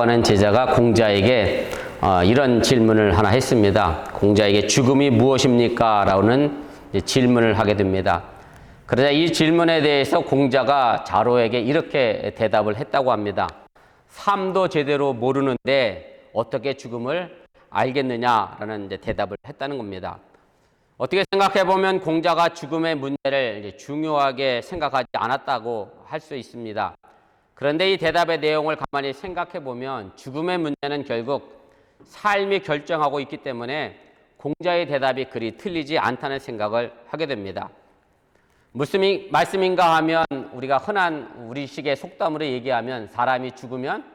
하는 제자가 공자에게 이런 질문을 하나 했습니다. 공자에게 죽음이 무엇입니까? 라는 질문을 하게 됩니다. 그러자 이 질문에 대해서 공자가 자로에게 이렇게 대답을 했다고 합니다. 삶도 제대로 모르는데 어떻게 죽음을 알겠느냐라는 대답을 했다는 겁니다. 어떻게 생각해 보면 공자가 죽음의 문제를 중요하게 생각하지 않았다고 할 수 있습니다. 그런데 이 대답의 내용을 가만히 생각해 보면 죽음의 문제는 결국 삶이 결정하고 있기 때문에 공자의 대답이 그리 틀리지 않다는 생각을 하게 됩니다. 무슨 말씀인가 하면 우리가 흔한 우리식의 속담으로 얘기하면 사람이 죽으면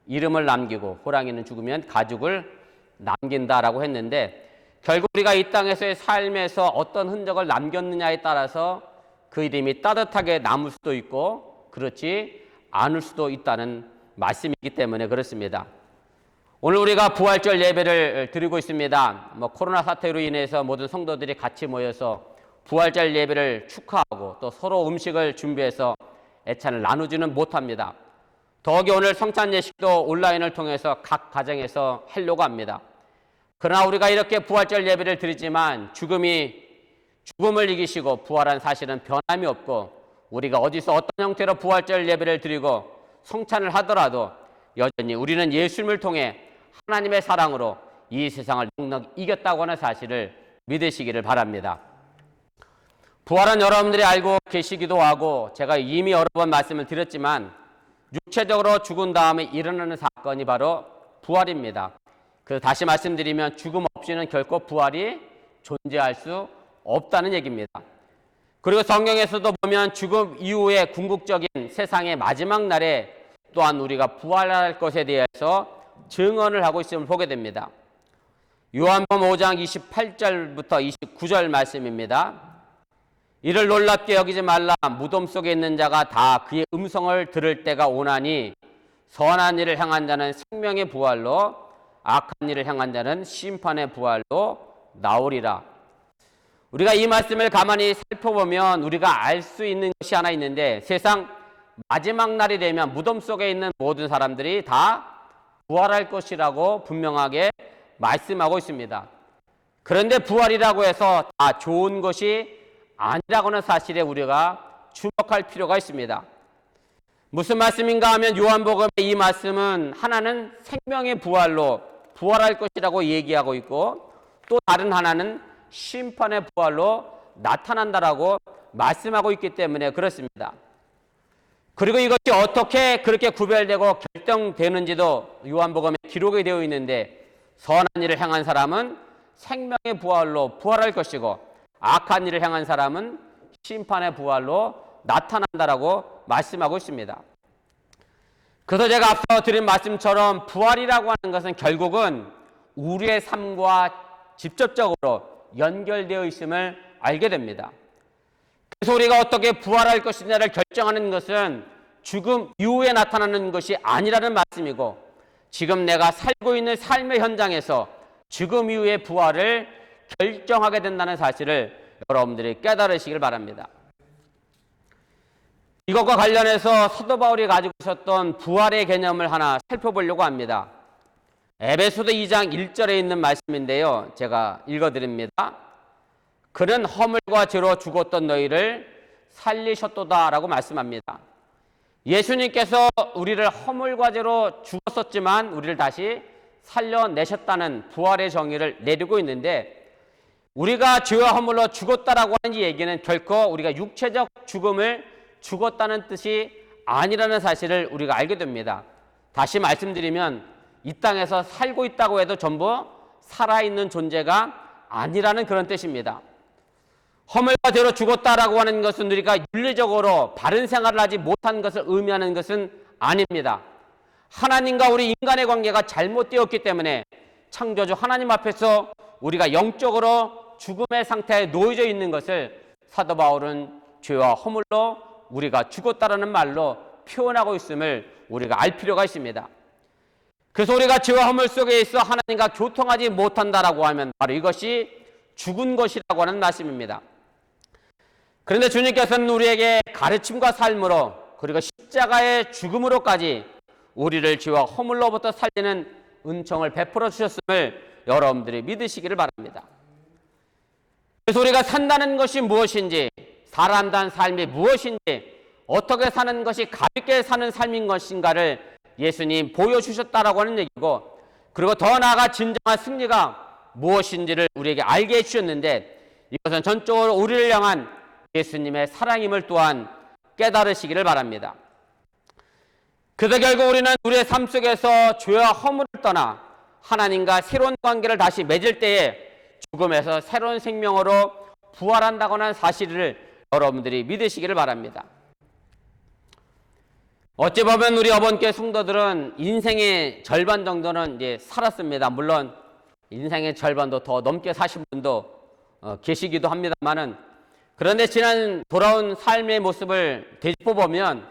이름을 남기고 호랑이는 죽으면 가죽을 남긴다라고 했는데 결국 우리가 이 땅에서의 삶에서 어떤 흔적을 남겼느냐에 따라서 그 이름이 따뜻하게 남을 수도 있고 그렇지 않을 수도 있다는 말씀이기 때문에 그렇습니다. 오늘 우리가 부활절 예배를 드리고 있습니다. 코로나 사태로 인해서 모든 성도들이 같이 모여서 부활절 예배를 축하하고 또 서로 음식을 준비해서 애찬을 나누지는 못합니다. 더욱이 오늘 성찬 예식도 온라인을 통해서 각 가정에서 하려고 합니다. 그러나 우리가 이렇게 부활절 예배를 드리지만 죽음을 이기시고 부활한 사실은 변함이 없고 우리가 어디서 어떤 형태로 부활절 예배를 드리고 성찬을 하더라도 여전히 우리는 예수님을 통해 하나님의 사랑으로 이 세상을 넉넉히 이겼다고 하는 사실을 믿으시기를 바랍니다. 부활은 여러분들이 알고 계시기도 하고 제가 이미 여러 번 말씀을 드렸지만 육체적으로 죽은 다음에 일어나는 사건이 바로 부활입니다. 그래서 다시 말씀드리면 죽음 없이는 결코 부활이 존재할 수 없다는 얘기입니다. 그리고 성경에서도 보면 죽음 이후에 궁극적인 세상의 마지막 날에 또한 우리가 부활할 것에 대해서 증언을 하고 있음을 보게 됩니다. 요한복음 5장 28절부터 29절 말씀입니다. 이를 놀랍게 여기지 말라. 무덤 속에 있는 자가 다 그의 음성을 들을 때가 오나니 선한 일을 향한 자는 생명의 부활로 악한 일을 향한 자는 심판의 부활로 나오리라. 우리가 이 말씀을 가만히 살펴보면 우리가 알 수 있는 것이 하나 있는데 세상 마지막 날이 되면 무덤 속에 있는 모든 사람들이 다 부활할 것이라고 분명하게 말씀하고 있습니다. 그런데 부활이라고 해서 다 좋은 것이 아니라고 하는 사실에 우리가 주목할 필요가 있습니다. 무슨 말씀인가 하면 요한복음의 이 말씀은 하나는 생명의 부활로 부활할 것이라고 얘기하고 있고 또 다른 하나는 심판의 부활로 나타난다라고 말씀하고 있기 때문에 그렇습니다. 그리고 이것이 어떻게 그렇게 구별되고 결정되는지도 요한복음에 기록이 되어 있는데 선한 일을 향한 사람은 생명의 부활로 부활할 것이고 악한 일을 향한 사람은 심판의 부활로 나타난다라고 말씀하고 있습니다. 그래서 제가 앞서 드린 말씀처럼 부활이라고 하는 것은 결국은 우리의 삶과 직접적으로 연결되어 있음을 알게 됩니다. 그래서 우리가 어떻게 부활할 것이냐를 결정하는 것은 죽음 이후에 나타나는 것이 아니라는 말씀이고 지금 내가 살고 있는 삶의 현장에서 죽음 이후의 부활을 결정하게 된다는 사실을 여러분들이 깨달으시길 바랍니다. 이것과 관련해서 사도 바울이 가지고 있었던 부활의 개념을 하나 살펴보려고 합니다. 에베소서 2장 1절에 있는 말씀인데요. 제가 읽어드립니다. 그는 허물과 죄로 죽었던 너희를 살리셨도다 라고 말씀합니다. 예수님께서 우리를 허물과 죄로 죽었었지만 우리를 다시 살려내셨다는 부활의 정의를 내리고 있는데 우리가 죄와 허물로 죽었다라고 하는 이 얘기는 결코 우리가 육체적 죽음을 죽었다는 뜻이 아니라는 사실을 우리가 알게 됩니다. 다시 말씀드리면 이 땅에서 살고 있다고 해도 전부 살아있는 존재가 아니라는 그런 뜻입니다. 허물과 죄로 죽었다라고 하는 것은 우리가 윤리적으로 바른 생활을 하지 못한 것을 의미하는 것은 아닙니다. 하나님과 우리 인간의 관계가 잘못되었기 때문에 창조주 하나님 앞에서 우리가 영적으로 죽음의 상태에 놓여져 있는 것을 사도 바울은 죄와 허물로 우리가 죽었다라는 말로 표현하고 있음을 우리가 알 필요가 있습니다. 그래서 우리가 죄와 허물 속에 있어 하나님과 교통하지 못한다라고 하면 바로 이것이 죽은 것이라고 하는 말씀입니다. 그런데 주님께서는 우리에게 가르침과 삶으로 그리고 십자가의 죽음으로까지 우리를 죄와 허물로부터 살리는 은총을 베풀어 주셨음을 여러분들이 믿으시기를 바랍니다. 그래서 우리가 산다는 것이 무엇인지, 살아간다는 삶이 무엇인지, 어떻게 사는 것이 가볍게 사는 삶인 것인가를 예수님 보여주셨다라고 하는 얘기고, 그리고 더 나아가 진정한 승리가 무엇인지를 우리에게 알게 해주셨는데, 이것은 전적으로 우리를 향한 예수님의 사랑임을 또한 깨달으시기를 바랍니다. 그래서 결국 우리는 우리의 삶 속에서 죄와 허물을 떠나 하나님과 새로운 관계를 다시 맺을 때에 죽음에서 새로운 생명으로 부활한다고 하는 사실을 여러분들이 믿으시기를 바랍니다. 어찌 보면 우리 어번교회 성도들은 인생의 절반 정도는 이제 살았습니다. 물론 인생의 절반도 더 넘게 사신 분도 계시기도 합니다만은, 그런데 지난 돌아온 삶의 모습을 되짚어 보면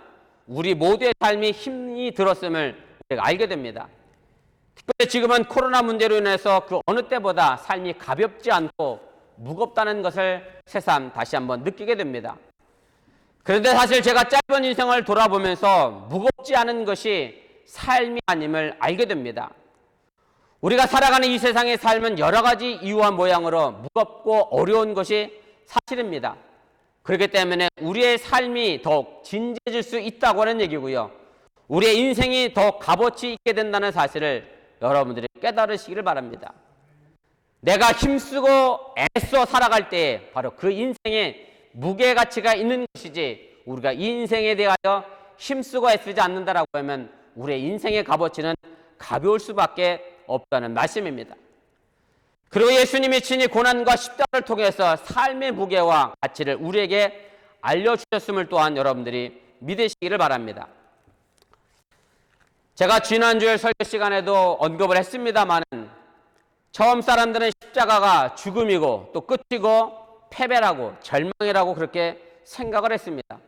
우리 모두의 삶이 힘이 들었음을 우리가 알게 됩니다. 특별히 지금은 코로나 문제로 인해서 그 어느 때보다 삶이 가볍지 않고 무겁다는 것을 새삼 다시 한번 느끼게 됩니다. 그런데 사실 제가 짧은 인생을 돌아보면서 무겁지 않은 것이 삶이 아님을 알게 됩니다. 우리가 살아가는 이 세상의 삶은 여러 가지 이유와 모양으로 무겁고 어려운 것이 사실입니다. 그렇기 때문에 우리의 삶이 더욱 진지해질 수 있다고 하는 얘기고요. 우리의 인생이 더 값어치 있게 된다는 사실을 여러분들이 깨달으시기를 바랍니다. 내가 힘쓰고 애써 살아갈 때에 바로 그 인생에 무게가치가 있는 것이지, 우리가 이 인생에 대하여 힘쓰고 애쓰지 않는다라고 하면 우리의 인생의 값어치는 가벼울 수밖에 없다는 말씀입니다. 그리고 예수님이 친히 고난과 십자가를 통해서 삶의 무게와 가치를 우리에게 알려주셨음을 또한 여러분들이 믿으시기를 바랍니다. 제가 지난주에 설교 시간에도 언급을 했습니다만, 처음 사람들은 십자가가 죽음이고 또 끝이고 패배라고 절망이라고 그렇게 생각을 했습니다.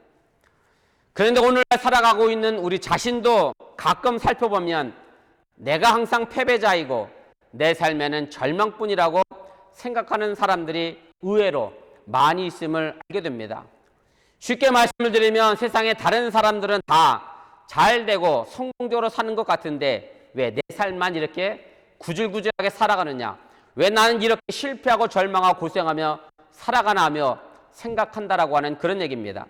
그런데 오늘날 살아가고 있는 우리 자신도 가끔 살펴보면 내가 항상 패배자이고 내 삶에는 절망뿐이라고 생각하는 사람들이 의외로 많이 있음을 알게 됩니다. 쉽게 말씀을 드리면 세상의 다른 사람들은 다 잘 되고 성공적으로 사는 것 같은데 왜 내 삶만 이렇게 구질구질하게 살아가느냐, 왜 나는 이렇게 실패하고 절망하고 고생하며 살아가나 하며 생각한다라고 하는 그런 얘기입니다.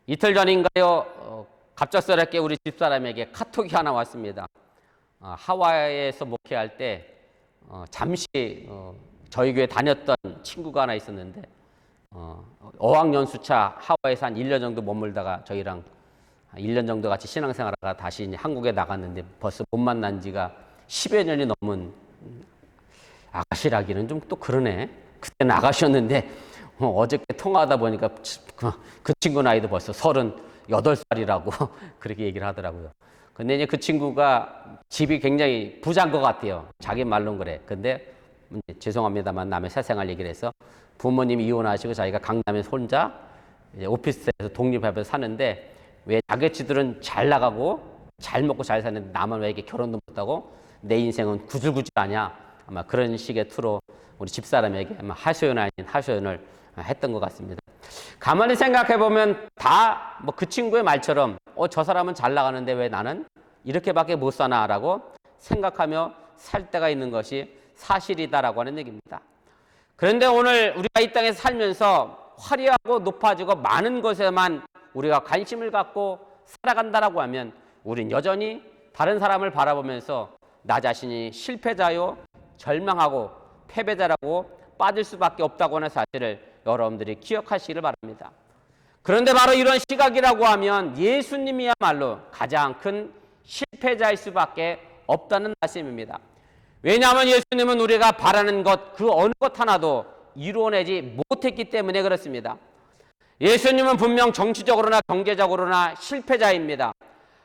이틀 전인가요, 갑작스럽게 우리 집사람에게 카톡이 하나 왔습니다. 하와이에서 목회할 때 잠시 저희 교회 다녔던 친구가 하나 있었는데 어학연수차 하와이에서 한 1년 정도 머물다가 저희랑 1년 정도 같이 신앙생활하다가 다시 이제 한국에 나갔는데 벌써 못 만난 지가 10여 년이 넘은 아가씨라기는 좀 또 그러네. 그때는 아가씨였는데 어저께 통화하다 보니까 그 친구 나이도 벌써 38살이라고 그렇게 얘기를 하더라고요. 근데 이제 그 친구가 집이 굉장히 부자인 것 같아요. 자기 말로는 그래. 근데 죄송합니다만 남의 사생활 얘기를 해서 부모님이 이혼하시고 자기가 강남에서 혼자 이제 오피스텔에서 독립해서 사는데, 왜 자개치들은 잘 나가고 잘 먹고 잘 사는데 나만 왜 이렇게 결혼도 못하고 내 인생은 구질구질하냐, 아마 그런 식의 투로 우리 집사람에게 아마 하소연 아닌 하소연을 했던 것 같습니다. 가만히 생각해 보면 다 뭐 그 친구의 말처럼 저 사람은 잘 나가는데 왜 나는 이렇게밖에 못 사나라고 생각하며 살 때가 있는 것이 사실이다라고 하는 얘기입니다. 그런데 오늘 우리가 이 땅에 살면서 화려하고 높아지고 많은 것에만 우리가 관심을 갖고 살아간다라고 하면 우린 여전히 다른 사람을 바라보면서 나 자신이 실패자요, 절망하고 패배자라고 빠질 수밖에 없다고 하는 사실을 여러분들이 기억하시기를 바랍니다. 그런데 바로 이런 시각이라고 하면 예수님이야말로 가장 큰 실패자일 수밖에 없다는 말씀입니다. 왜냐하면 예수님은 우리가 바라는 것 그 어느 것 하나도 이루어내지 못했기 때문에 그렇습니다. 예수님은 분명 정치적으로나 경제적으로나 실패자입니다.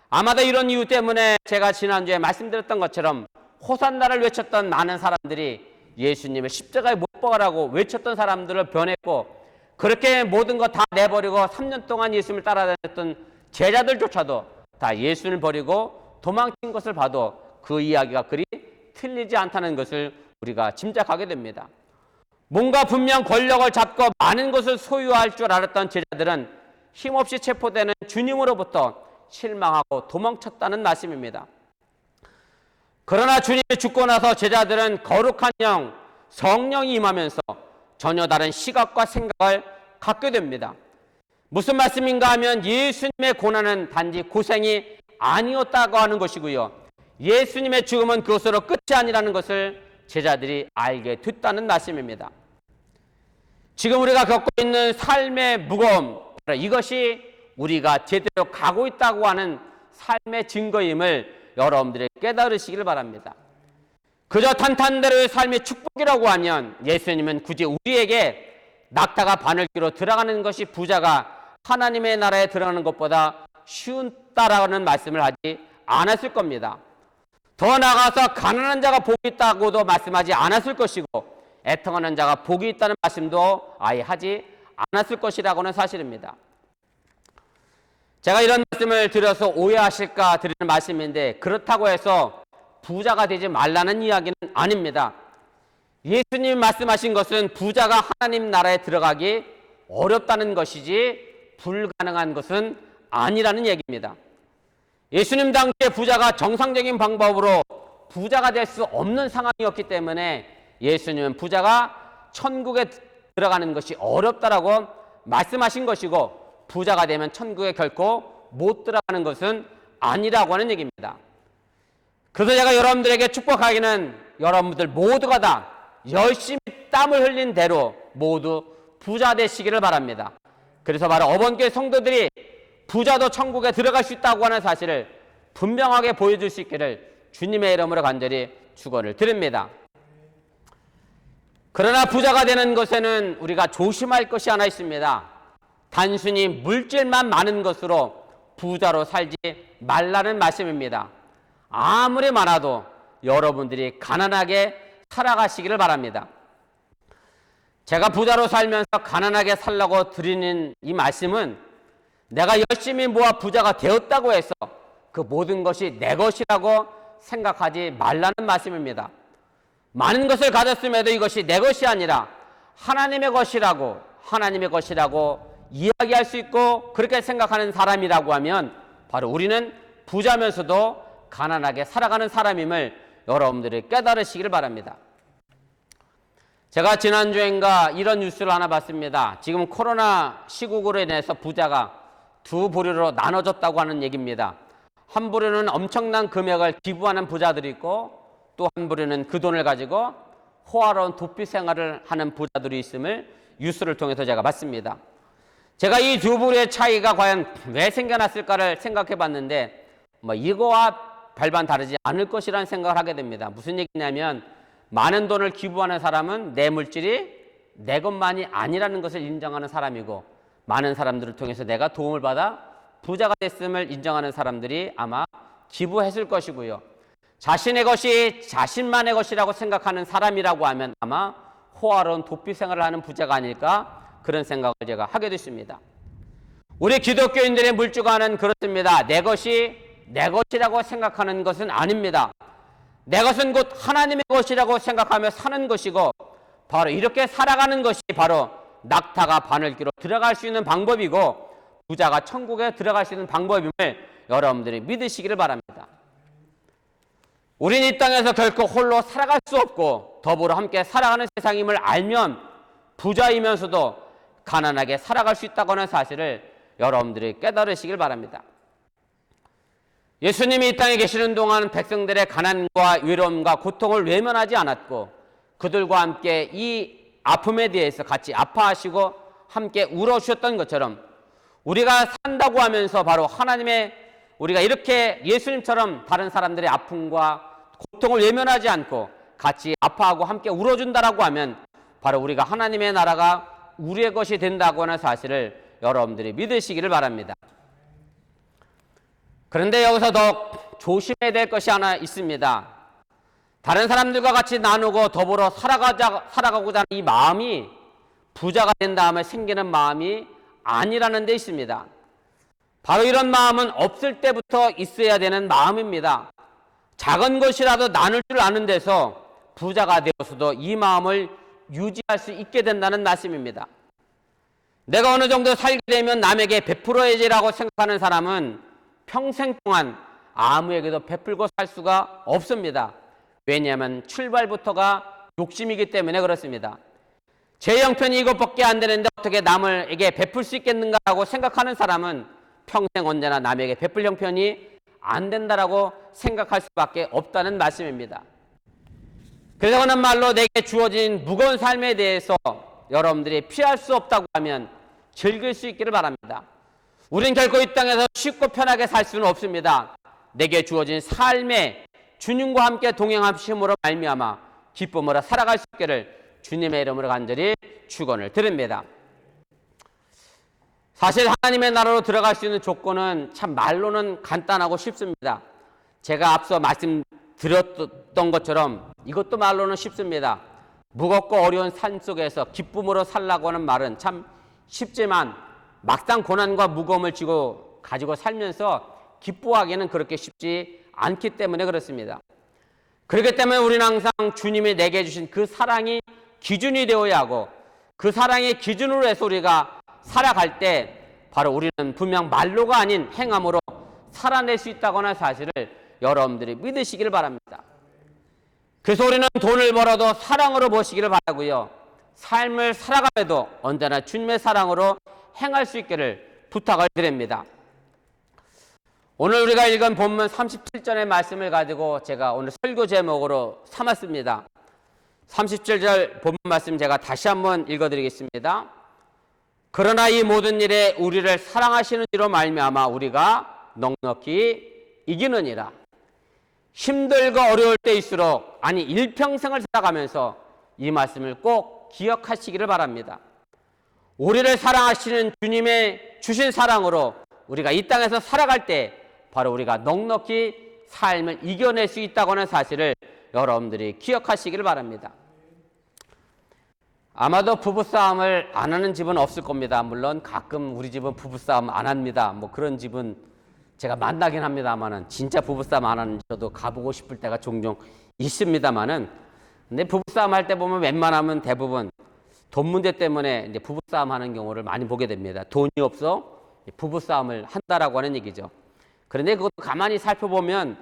아마도 이런 이유 때문에 제가 지난주에 말씀드렸던 것처럼 호산나를 외쳤던 많은 사람들이 예수님을 십자가에 못 박으라고 외쳤던 사람들을 변했고, 그렇게 모든 거 다 내버리고 3년 동안 예수님을 따라다녔던 제자들조차도 다 예수님을 버리고 도망친 것을 봐도 그 이야기가 그리 틀리지 않다는 것을 우리가 짐작하게 됩니다. 뭔가 분명 권력을 잡고 많은 것을 소유할 줄 알았던 제자들은 힘없이 체포되는 주님으로부터 실망하고 도망쳤다는 말씀입니다. 그러나 주님이 죽고 나서 제자들은 거룩한 영, 성령이 임하면서 전혀 다른 시각과 생각을 갖게 됩니다. 무슨 말씀인가 하면 예수님의 고난은 단지 고생이 아니었다고 하는 것이고요. 예수님의 죽음은 그것으로 끝이 아니라는 것을 제자들이 알게 됐다는 말씀입니다. 지금 우리가 겪고 있는 삶의 무거움, 이것이 우리가 제대로 가고 있다고 하는 삶의 증거임을 여러분들이 깨달으시기를 바랍니다. 그저 탄탄대로의 삶의 축복이라고 하면 예수님은 굳이 우리에게 낙타가 바늘귀로 들어가는 것이 부자가 하나님의 나라에 들어가는 것보다 쉬운다라는 말씀을 하지 않았을 겁니다. 더 나아가서 가난한 자가 복이 있다고도 말씀하지 않았을 것이고 애통하는 자가 복이 있다는 말씀도 아예 하지 않았을 것이라고는 사실입니다. 제가 이런 말씀을 드려서 오해하실까 드리는 말씀인데 그렇다고 해서 부자가 되지 말라는 이야기는 아닙니다. 예수님이 말씀하신 것은 부자가 하나님 나라에 들어가기 어렵다는 것이지 불가능한 것은 아니라는 얘기입니다. 예수님 당시에 부자가 정상적인 방법으로 부자가 될 수 없는 상황이었기 때문에 예수님은 부자가 천국에 들어가는 것이 어렵다라고 말씀하신 것이고 부자가 되면 천국에 결코 못 들어가는 것은 아니라고 하는 얘기입니다. 그래서 제가 여러분들에게 축복하기는 여러분들 모두가 다 열심히 땀을 흘린 대로 모두 부자 되시기를 바랍니다. 그래서 바로 어번교회 성도들이 부자도 천국에 들어갈 수 있다고 하는 사실을 분명하게 보여줄 수 있기를 주님의 이름으로 간절히 축원을 드립니다. 그러나 부자가 되는 것에는 우리가 조심할 것이 하나 있습니다. 단순히 물질만 많은 것으로 부자로 살지 말라는 말씀입니다. 아무리 많아도 여러분들이 가난하게 살아가시기를 바랍니다. 제가 부자로 살면서 가난하게 살라고 드리는 이 말씀은 내가 열심히 모아 부자가 되었다고 해서 그 모든 것이 내 것이라고 생각하지 말라는 말씀입니다. 많은 것을 가졌음에도 이것이 내 것이 아니라 하나님의 것이라고 이야기할 수 있고 그렇게 생각하는 사람이라고 하면 바로 우리는 부자면서도 가난하게 살아가는 사람임을 여러분들이 깨달으시길 바랍니다. 제가 지난주엔가 이런 뉴스를 하나 봤습니다. 지금 코로나 시국으로 인해서 부자가 두 부류로 나눠졌다고 하는 얘기입니다. 한 부류는 엄청난 금액을 기부하는 부자들이 있고 또 한 부류는 그 돈을 가지고 호화로운 도피 생활을 하는 부자들이 있음을 뉴스를 통해서 제가 봤습니다. 제가 이 두 부류의 차이가 과연 왜 생겨났을까를 생각해 봤는데 이거와 별반 다르지 않을 것이라는 생각을 하게 됩니다. 무슨 얘기냐면 많은 돈을 기부하는 사람은 내 물질이 내 것만이 아니라는 것을 인정하는 사람이고 많은 사람들을 통해서 내가 도움을 받아 부자가 됐음을 인정하는 사람들이 아마 기부했을 것이고요. 자신의 것이 자신만의 것이라고 생각하는 사람이라고 하면 아마 호화로운 도피 생활을 하는 부자가 아닐까 그런 생각을 제가 하게 됐습니다. 우리 기독교인들의 물주관은 그렇습니다. 내 것이 내 것이라고 생각하는 것은 아닙니다. 내 것은 곧 하나님의 것이라고 생각하며 사는 것이고 바로 이렇게 살아가는 것이 바로 낙타가 바늘귀로 들어갈 수 있는 방법이고 부자가 천국에 들어갈 수 있는 방법임을 여러분들이 믿으시기를 바랍니다. 우리는 이 땅에서 결코 홀로 살아갈 수 없고 더불어 함께 살아가는 세상임을 알면 부자이면서도 가난하게 살아갈 수 있다고 하는 사실을 여러분들이 깨달으시길 바랍니다. 예수님이 이 땅에 계시는 동안 백성들의 가난과 외로움과 고통을 외면하지 않았고 그들과 함께 이 아픔에 대해서 같이 아파하시고 함께 울어주셨던 것처럼 우리가 산다고 하면서 바로 우리가 이렇게 예수님처럼 다른 사람들의 아픔과 고통을 외면하지 않고 같이 아파하고 함께 울어준다라고 하면 바로 우리가 하나님의 나라가 우리의 것이 된다고 하는 사실을 여러분들이 믿으시기를 바랍니다. 그런데 여기서 더욱 조심해야 될 것이 하나 있습니다. 다른 사람들과 같이 나누고 더불어 살아가고자 하는 이 마음이 부자가 된 다음에 생기는 마음이 아니라는 데 있습니다. 바로 이런 마음은 없을 때부터 있어야 되는 마음입니다. 작은 것이라도 나눌 줄 아는 데서 부자가 되어서도 이 마음을 유지할 수 있게 된다는 말씀입니다. 내가 어느 정도 살게 되면 남에게 베풀어야지라고 생각하는 사람은 평생 동안 아무에게도 베풀고 살 수가 없습니다. 왜냐하면 출발부터가 욕심이기 때문에 그렇습니다. 제 형편이 이것밖에 안 되는데 어떻게 남에게 베풀 수 있겠는가라고 생각하는 사람은 평생 언제나 남에게 베풀 형편이 안 된다라고 생각할 수밖에 없다는 말씀입니다. 그래서 하는 말로 내게 주어진 무거운 삶에 대해서 여러분들이 피할 수 없다고 하면 즐길 수 있기를 바랍니다. 우린 결코 이 땅에서 쉽고 편하게 살 수는 없습니다. 내게 주어진 삶에 주님과 함께 동행하심으로 말미암아 기쁨으로 살아갈 수 있기를 주님의 이름으로 간절히 축원을 드립니다. 사실 하나님의 나라로 들어갈 수 있는 조건은 참 말로는 간단하고 쉽습니다. 제가 앞서 말씀드렸던 것처럼 이것도 말로는 쉽습니다. 무겁고 어려운 삶 속에서 기쁨으로 살라고 하는 말은 참 쉽지만 막상 고난과 무거움을 가지고 살면서 기뻐하기는 그렇게 쉽지 않기 때문에 그렇습니다. 그렇기 때문에 우리는 항상 주님이 내게 주신 그 사랑이 기준이 되어야 하고 그 사랑의 기준으로 해서 우리가 살아갈 때 바로 우리는 분명 말로가 아닌 행함으로 살아낼 수 있다고 하는 사실을 여러분들이 믿으시기를 바랍니다. 그래서 우리는 돈을 벌어도 사랑으로 버시기를 바라고요. 삶을 살아가면도 언제나 주님의 사랑으로 행할 수 있기를 부탁을 드립니다. 오늘 우리가 읽은 본문 37절의 말씀을 가지고 제가 오늘 설교 제목으로 삼았습니다. 37절 본문 말씀 제가 다시 한번 읽어드리겠습니다. 그러나 이 모든 일에 우리를 사랑하시는 이로 말미암아 우리가 넉넉히 이기느니라. 힘들고 어려울 때일수록 아니 일평생을 살아가면서 이 말씀을 꼭 기억하시기를 바랍니다. 우리를 사랑하시는 주님의 주신 사랑으로 우리가 이 땅에서 살아갈 때 바로 우리가 넉넉히 삶을 이겨낼 수 있다고 하는 사실을 여러분들이 기억하시기를 바랍니다. 아마도 부부싸움을 안 하는 집은 없을 겁니다. 물론 가끔 우리 집은 부부싸움 안 합니다. 뭐 그런 집은 제가 만나긴 합니다만은 진짜 부부싸움 안 하는 저도 가보고 싶을 때가 종종 있습니다만은 근데 부부싸움 할 때 보면 웬만하면 대부분 돈 문제 때문에 이제 부부싸움 하는 경우를 많이 보게 됩니다. 돈이 없어 부부싸움을 한다라고 하는 얘기죠. 그런데 그것도 가만히 살펴보면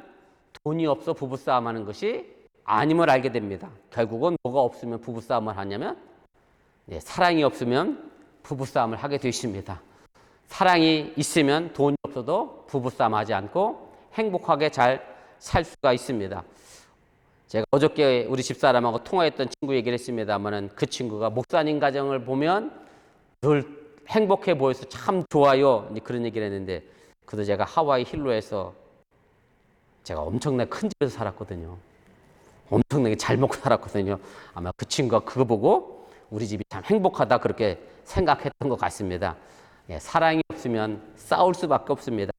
돈이 없어 부부싸움 하는 것이 아님을 알게 됩니다. 결국은 뭐가 없으면 부부싸움을 하냐면 사랑이 없으면 부부싸움을 하게 되십니다. 사랑이 있으면 돈이 없어도 부부싸움 하지 않고 행복하게 잘 살 수가 있습니다. 제가 어저께 우리 집사람하고 통화했던 친구 얘기를 했습니다만은 그 친구가 목사님 가정을 보면 늘 행복해 보여서 참 좋아요. 그런 얘기를 했는데 그도 제가 하와이 힐로에서 제가 엄청나게 큰 집에서 살았거든요. 엄청나게 잘 먹고 살았거든요. 아마 그 친구가 그거 보고 우리 집이 참 행복하다 그렇게 생각했던 것 같습니다. 사랑이 없으면 싸울 수밖에 없습니다.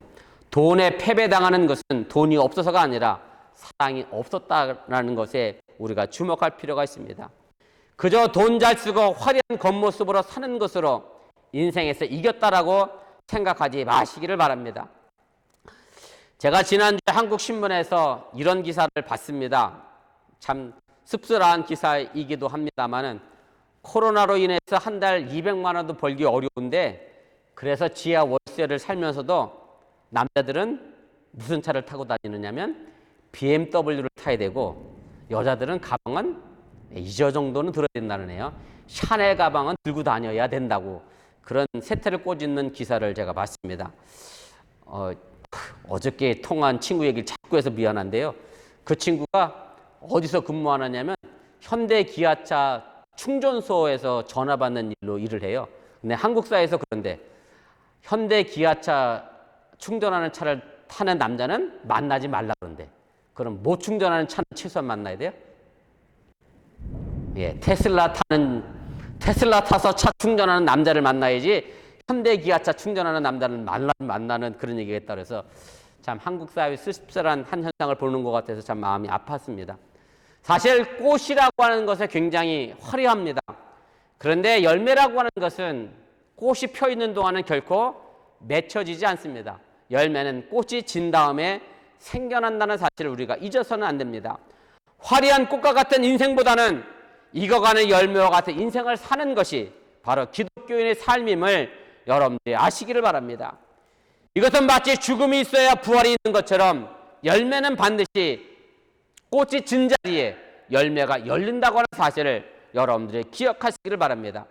돈에 패배당하는 것은 돈이 없어서가 아니라 사랑이 없었다라는 것에 우리가 주목할 필요가 있습니다. 그저 돈 잘 쓰고 화려한 겉모습으로 사는 것으로 인생에서 이겼다라고 생각하지 마시기를 바랍니다. 제가 지난주에 한국신문에서 이런 기사를 봤습니다. 참 씁쓸한 기사이기도 합니다만은 코로나로 인해서 한 달 200만 원도 벌기 어려운데 그래서 지하 월세를 살면서도 남자들은 무슨 차를 타고 다니느냐면 BMW를 타야 되고 여자들은 가방은 이 정도는 들어야 된다는 애요. 샤넬 가방은 들고 다녀야 된다고 그런 세태를 꼬집는 기사를 제가 봤습니다. 어저께 통화한 친구 얘기를 자꾸 해서 미안한데요. 그 친구가 어디서 근무하느냐면 현대 기아차 충전소에서 전화 받는 일로 일을 해요. 근데 한국사에서 그런데 현대 기아차 충전하는 차를 타는 남자는 만나지 말라 그런데 그럼 못 충전하는 차는 최소한 만나야 돼요? 테슬라 타서 차 충전하는 남자를 만나야지 현대 기아차 충전하는 남자는 만나는 그런 얘기가 있다 그래서 참 한국 사회의 씁쓸한 한 현상을 보는 것 같아서 참 마음이 아팠습니다. 사실 꽃이라고 하는 것은 굉장히 화려합니다. 그런데 열매라고 하는 것은 꽃이 펴 있는 동안은 결코 맺혀지지 않습니다. 열매는 꽃이 진 다음에 생겨난다는 사실을 우리가 잊어서는 안 됩니다. 화려한 꽃과 같은 인생보다는 익어가는 열매와 같은 인생을 사는 것이 바로 기독교인의 삶임을 여러분들이 아시기를 바랍니다. 이것은 마치 죽음이 있어야 부활이 있는 것처럼 열매는 반드시 꽃이 진 자리에 열매가 열린다고 하는 사실을 여러분들이 기억하시기를 바랍니다.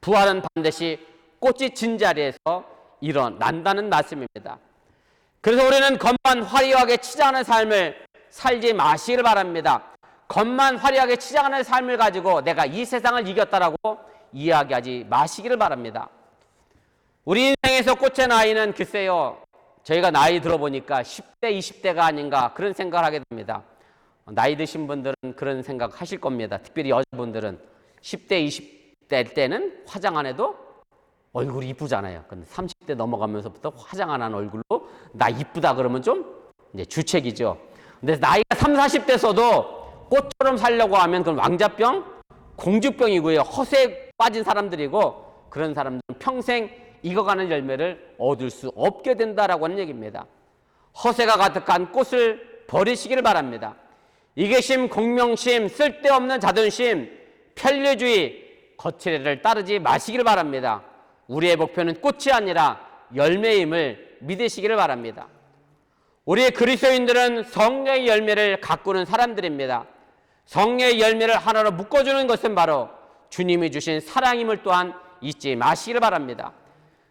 부활은 반드시 꽃이 진 자리에서 일어난다는 말씀입니다. 그래서 우리는 겉만 화려하게 치장하는 삶을 살지 마시기를 바랍니다. 겉만 화려하게 치장하는 삶을 가지고 내가 이 세상을 이겼다라고 이야기하지 마시기를 바랍니다. 우리 인생에서 꽃의 나이는 글쎄요, 저희가 나이 들어보니까 10대, 20대가 아닌가 그런 생각을 하게 됩니다. 나이 드신 분들은 그런 생각 하실 겁니다. 특별히 여자분들은 10대, 20대 때는 화장 안 해도 얼굴이 이쁘잖아요. 근데 30대 넘어가면서부터 화장 안 한 얼굴로 나 이쁘다 그러면 좀 이제 주책이죠. 근데 나이가 30, 40대서도 꽃처럼 살려고 하면 그건 왕자병, 공주병이고요. 허세에 빠진 사람들이고 그런 사람들은 평생 익어가는 열매를 얻을 수 없게 된다라고 하는 얘기입니다. 허세가 가득한 꽃을 버리시기를 바랍니다. 이기심, 공명심, 쓸데없는 자존심, 편리주의, 거칠애를 따르지 마시기를 바랍니다. 우리의 목표는 꽃이 아니라 열매임을 믿으시기를 바랍니다. 우리 그리스도인들은 성령의 열매를 가꾸는 사람들입니다. 성령의 열매를 하나로 묶어주는 것은 바로 주님이 주신 사랑임을 또한 잊지 마시기를 바랍니다.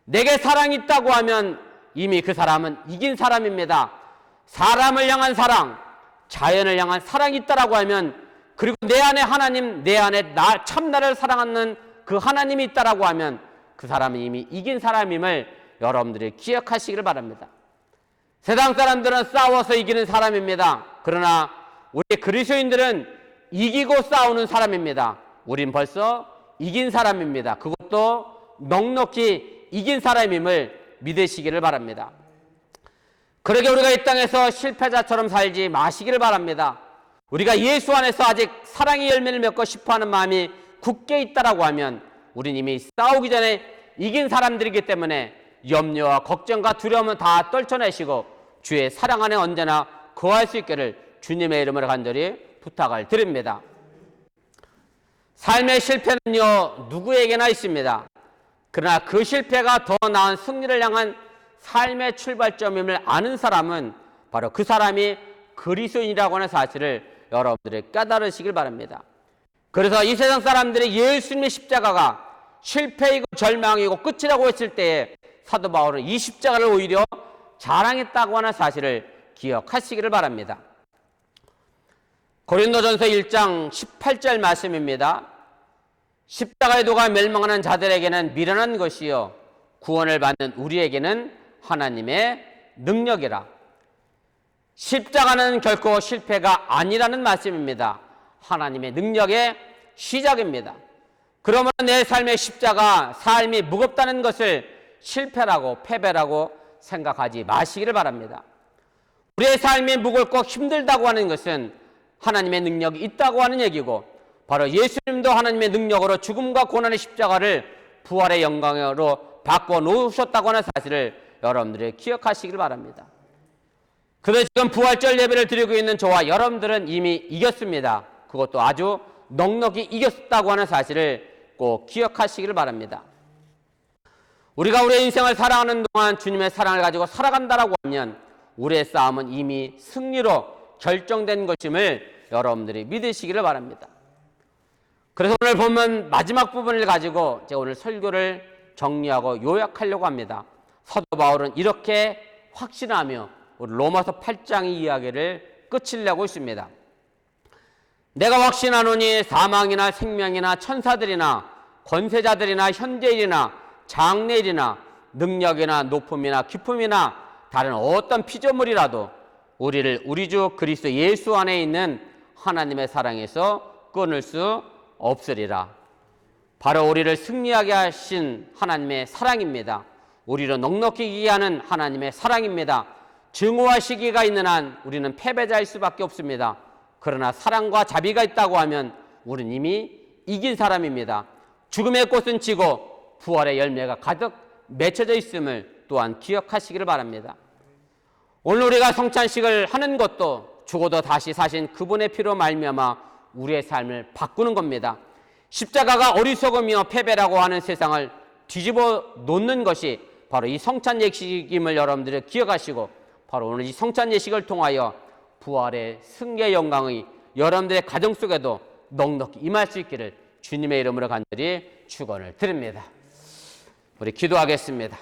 내게 사랑이 있다고 하면 이미 그 사람은 이긴 사람입니다. 사람을 향한 사랑, 자연을 향한 사랑이 있다라고 하면, 그리고 내 안에 하나님, 내 안에 참나를 사랑하는 그 하나님이 있다라고 하면 그 사람은 이미 이긴 사람임을 여러분들이 기억하시기를 바랍니다. 세상 사람들은 싸워서 이기는 사람입니다. 그러나 우리 그리스도인들은 이기고 싸우는 사람입니다. 우린 벌써 이긴 사람입니다. 그것도 넉넉히 이긴 사람임을 믿으시기를 바랍니다. 그러게 우리가 이 땅에서 실패자처럼 살지 마시기를 바랍니다. 우리가 예수 안에서 아직 사랑의 열매를 맺고 싶어하는 마음이 굳게 있다라고 하면 우린 이미 싸우기 전에 이긴 사람들이기 때문에 염려와 걱정과 두려움은 다 떨쳐내시고 주의 사랑 안에 언제나 거할 수 있기를 주님의 이름으로 간절히 부탁을 드립니다. 삶의 실패는요, 누구에게나 있습니다. 그러나 그 실패가 더 나은 승리를 향한 삶의 출발점임을 아는 사람은 바로 그 사람이 그리스도인이라고 하는 사실을 여러분들이 깨달으시길 바랍니다. 그래서 이 세상 사람들이 예수님의 십자가가 실패이고 절망이고 끝이라고 했을 때에 사도 바울은 이 십자가를 오히려 자랑했다고 하는 사실을 기억하시기를 바랍니다. 고린도전서 1장 18절 말씀입니다. 십자가의 도가 멸망하는 자들에게는 미련한 것이요 구원을 받는 우리에게는 하나님의 능력이라. 십자가는 결코 실패가 아니라는 말씀입니다. 하나님의 능력의 시작입니다. 그러면 내 삶의 십자가, 삶이 무겁다는 것을 실패라고 패배라고 생각하지 마시기를 바랍니다. 우리의 삶이 무겁고 힘들다고 하는 것은 하나님의 능력이 있다고 하는 얘기고, 바로 예수님도 하나님의 능력으로 죽음과 고난의 십자가를 부활의 영광으로 바꿔놓으셨다고 하는 사실을 여러분들이 기억하시길 바랍니다. 그런데 지금 부활절 예배를 드리고 있는 저와 여러분들은 이미 이겼습니다. 그것도 아주 넉넉히 이겼다고 하는 사실을 꼭 기억하시기를 바랍니다. 우리가 우리의 인생을 살아가는 동안 주님의 사랑을 가지고 살아간다라고 하면 우리의 싸움은 이미 승리로 결정된 것임을 여러분들이 믿으시기를 바랍니다. 그래서 오늘 보면 마지막 부분을 가지고 제가 오늘 설교를 정리하고 요약하려고 합니다. 사도 바울은 이렇게 확신하며 로마서 8장의 이야기를 끝을 내고 있습니다. 내가 확신하노니 사망이나 생명이나 천사들이나 권세자들이나 현재일이나 장래일이나 능력이나 높음이나 깊음이나 다른 어떤 피조물이라도 우리를 우리 주 그리스도 예수 안에 있는 하나님의 사랑에서 끊을 수 없으리라. 바로 우리를 승리하게 하신 하나님의 사랑입니다. 우리를 넉넉히 이기게 하는 하나님의 사랑입니다. 증오와 시기가 있는 한 우리는 패배자일 수밖에 없습니다. 그러나 사랑과 자비가 있다고 하면 우리는 이미 이긴 사람입니다. 죽음의 꽃은 지고 부활의 열매가 가득 맺혀져 있음을 또한 기억하시기를 바랍니다. 오늘 우리가 성찬식을 하는 것도 죽어도 다시 사신 그분의 피로 말미암아 우리의 삶을 바꾸는 겁니다. 십자가가 어리석으며 패배라고 하는 세상을 뒤집어 놓는 것이 바로 이 성찬 예식임을 여러분들이 기억하시고 바로 오늘 이 성찬 예식을 통하여 부활의 승리의 영광이 여러분들의 가정 속에도 넉넉히 임할 수 있기를 주님의 이름으로 간절히 축원을 드립니다. 우리 기도하겠습니다.